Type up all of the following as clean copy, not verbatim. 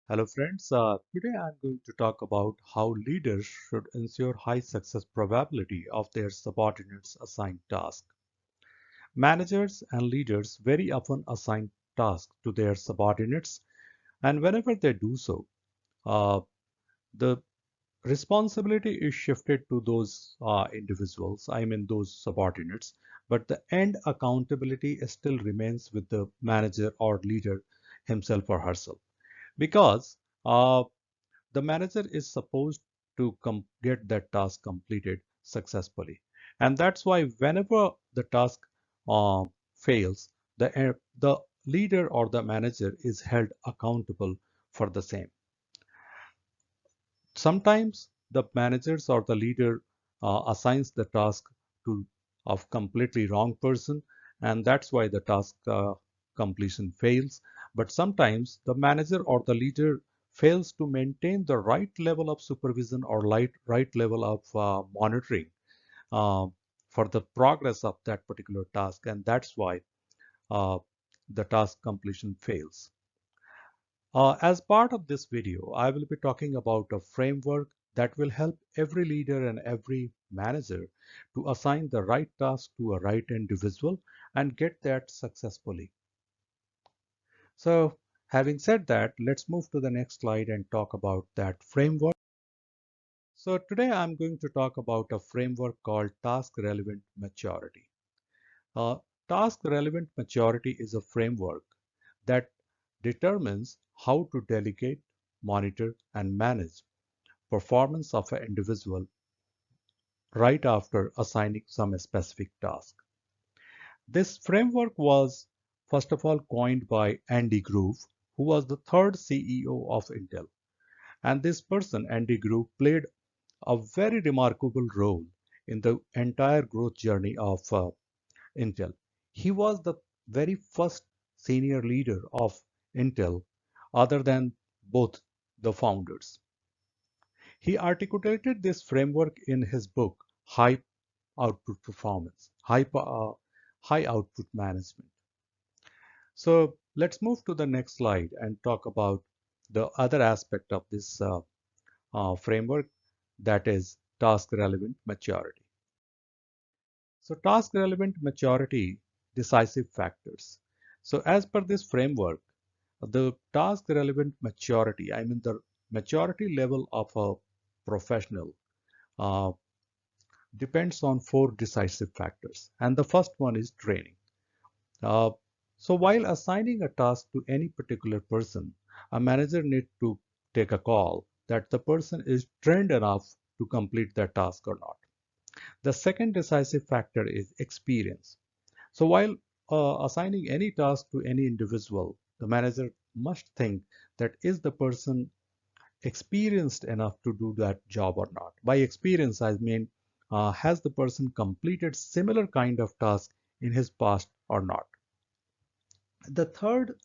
Hello friends, today I'm going to talk about how leaders should ensure high success probability of their subordinates assigned tasks. Managers and leaders very often assign tasks to their subordinates, and whenever they do so, uh, the responsibility is shifted to those individuals, I mean those subordinates, but the end accountability still remains with the manager or leader himself or herself because the manager is supposed to get that task completed successfully. And that's why whenever the task uh, fails, the leader or the manager is held accountable for the same. Sometimes the managers or the leader assigns the task to of completely wrong person, and that's why the task completion fails. But sometimes the manager or the leader fails to maintain the right level of supervision or right level of monitoring uh, for the progress of that particular task, and that's why uh, the task completion fails. As part of this video, I will be talking about a framework that will help every leader and every manager to assign the right task to a right individual and get that successfully. So, having said that, let's move to the next slide and talk about that framework. So, today I'm going to talk about a framework called Task Relevant Maturity. Uh, Task Relevant Maturity is a framework that determines how to delegate, monitor, and manage performance of an individual right after assigning some specific task. This framework was first of all coined by Andy Grove, who was the third CEO of Intel. And this person, Andy Grove, played a very remarkable role in the entire growth journey of Intel. He was the very first senior leader of Intel, other than both the founders. He articulated this framework in his book, High Output Performance, High Output Management. So let's move to the next slide and talk about the other aspect of this framework, that is task relevant maturity. So task relevant maturity, decisive factors. So as per this framework, the task relevant maturity, I mean the maturity level of a professional uh, depends on four decisive factors. And the first one is training. Uh, so while assigning a task to any particular person, a manager needs to take a call that the person is trained enough to complete that task or not. The second decisive factor is experience. So while assigning any task to any individual, the manager must think that is the person experienced enough to do that job or not. By experience, I mean, has the person completed similar kind of task in his past or not? The third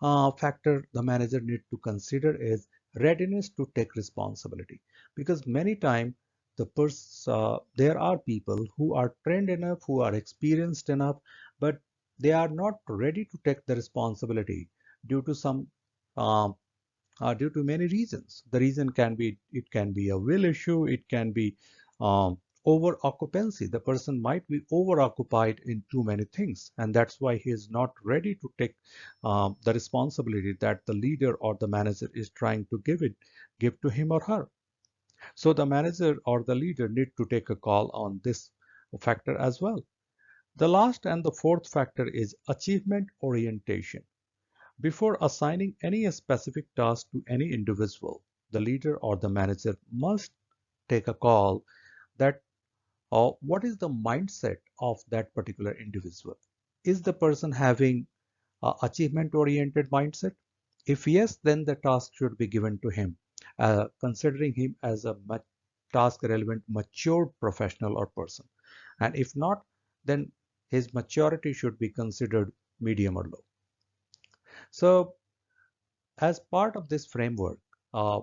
factor the manager need to consider is readiness to take responsibility, because many times there are people who are trained enough, who are experienced enough, but they are not ready to take the responsibility due to some um, due to many reasons. The reason can be it can be a will issue, it can be over occupancy. The person might be over occupied in too many things, and that's why he is not ready to take the responsibility that the leader or the manager is trying to give to him or her. So the manager or the leader need to take a call on this factor as well. The last and the fourth factor is achievement orientation. Before assigning any specific task to any individual, the leader or the manager must take a call that what is the mindset of that particular individual? Is the person having achievement oriented mindset? If yes, then the task should be given to him, considering him as a task relevant, matured professional or person. And if not, then his maturity should be considered medium or low. So as part of this framework, uh,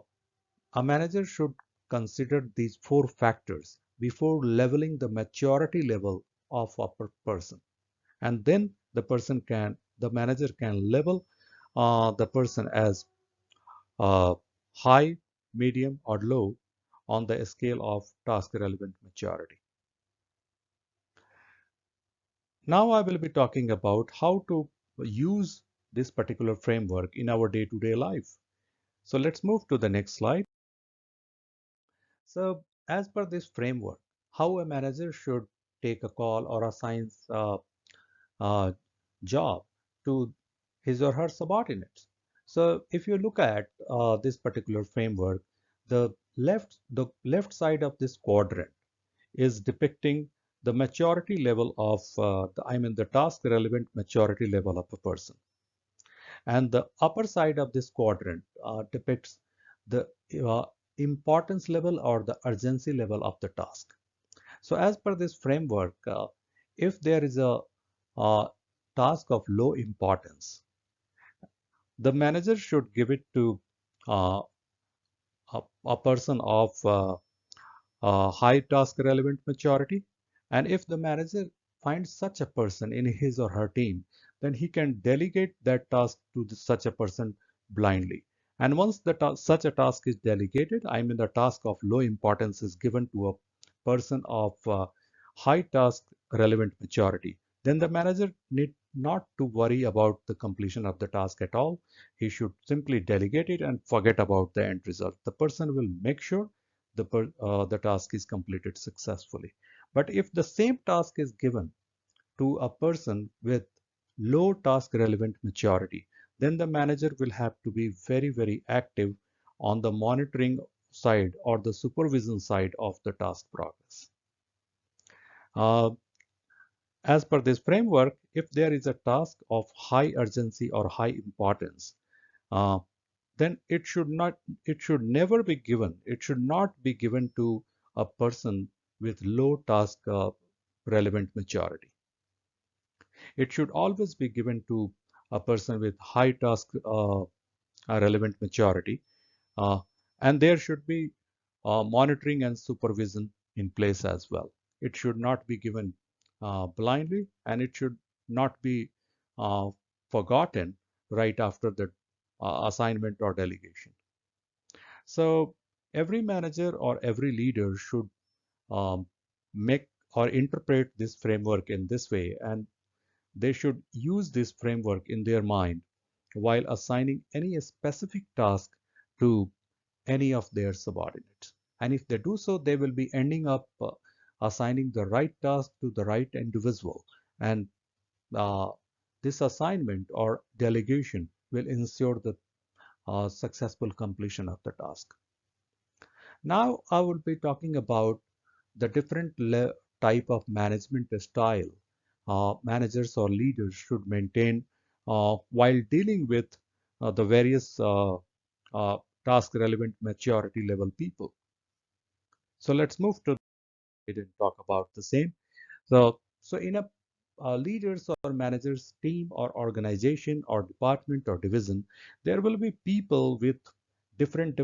a manager should consider these four factors before leveling the maturity level of a person. And then the manager can level the person as uh, high, medium, or low on the scale of task relevant maturity. Now I will be talking about how to use this particular framework in our day-to-day life. So let's move to the next slide. So as per this framework, how a manager should take a call or assign a job to his or her subordinates. So if you look at this particular framework, the left side of this quadrant is depicting the maturity level of the task relevant maturity level of a person, and the upper side of this quadrant depicts the uh, importance level or the urgency level of the task. So as per this framework, if there is a task of low importance, the manager should give it to uh, a person of high task relevant maturity. And if the manager finds such a person in his or her team, then he can delegate that task to such a person blindly. And once such a task is delegated, the task of low importance is given to a person of high task relevant maturity, then the manager need not to worry about the completion of the task at all. He should simply delegate it and forget about the end result. The person will make sure the task is completed successfully. But if the same task is given to a person with low task relevant maturity, then the manager will have to be very, very active on the monitoring side or the supervision side of the task progress. Uh, as per this framework, if there is a task of high urgency or high importance, uh, then it should never be given, it should not be given to a person with low task relevant maturity. It should always be given to a person with high task relevant maturity, uh, and there should be monitoring and supervision in place as well. It should not be given blindly, and it should not be uh, forgotten right after the assignment or delegation. So every manager or every leader should um, make or interpret this framework in this way, and they should use this framework in their mind while assigning any specific task to any of their subordinates. And if they do so, they will be ending up assigning the right task to the right individual. And uh, this assignment or delegation will ensure the successful completion of the task. Now I will be talking about the different type of management style managers or leaders should maintain while dealing with the various uh, task relevant maturity level people. So let's move to and talk about the same. So in a leaders or managers team or organization or department or division, there will be people with different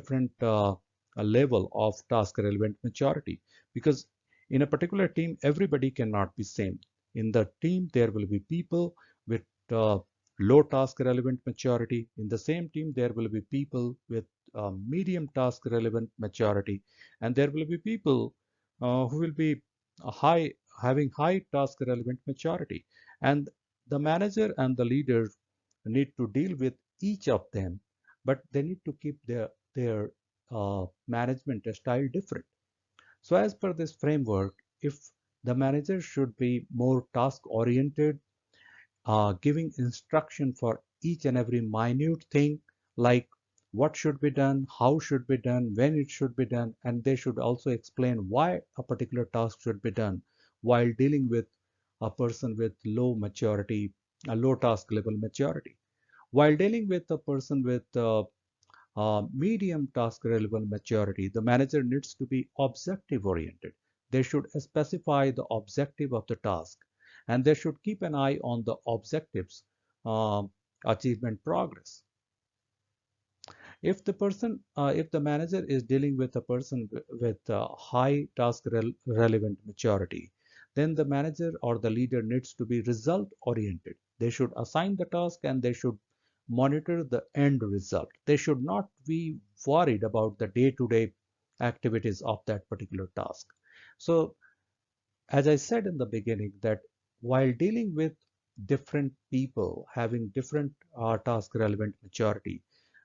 level of task relevant maturity, because in a particular team everybody cannot be same. In the team there will be people with uh, low task relevant maturity. In the same team there will be people with medium task relevant maturity, and there will be people who will be high having high task relevant maturity, and the manager and the leader need to deal with each of them, but they need to keep their management style different. So as per this framework, if the manager should be more task oriented, giving instruction for each and every minute thing, like what should be done, how should be done, when it should be done, and they should also explain why a particular task should be done while dealing with a person with low maturity, a low task level maturity. While dealing with a person with medium task relevant maturity, the manager needs to be objective oriented. They should specify the objective of the task, and they should keep an eye on the objectives um, achievement progress. If the manager is dealing with a person with high task relevant maturity, then the manager or the leader needs to be result oriented. They should assign the task and they should monitor the end result. They should not be worried about the day-to-day activities of that particular task. So, as I said in the beginning, that while dealing with different people having different task relevant maturity,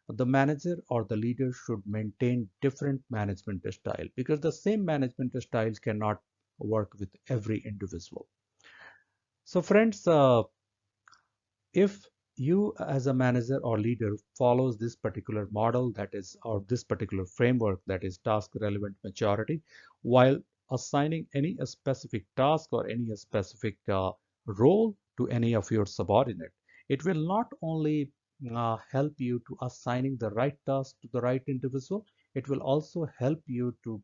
the manager or the leader should maintain different management style, because the same management style cannot work with every individual. So friends, if you as a manager or leader follows this particular model, that is, or this particular framework, that is task relevant maturity, while assigning any specific task or any specific role to any of your subordinate, it will not only help you to assigning the right task to the right individual, it will also help you to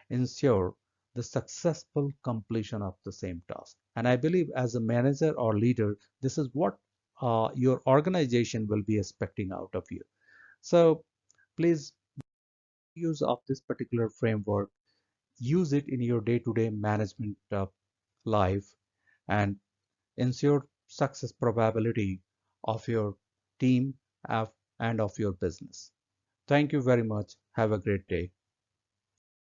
ensure the successful completion of the same task. And I believe as a manager or leader, this is what your organization will be expecting out of you. So please use of this particular framework, use it in your day-to-day management life, and ensure success probability of your team and of your business. Thank you very much. Have a great day.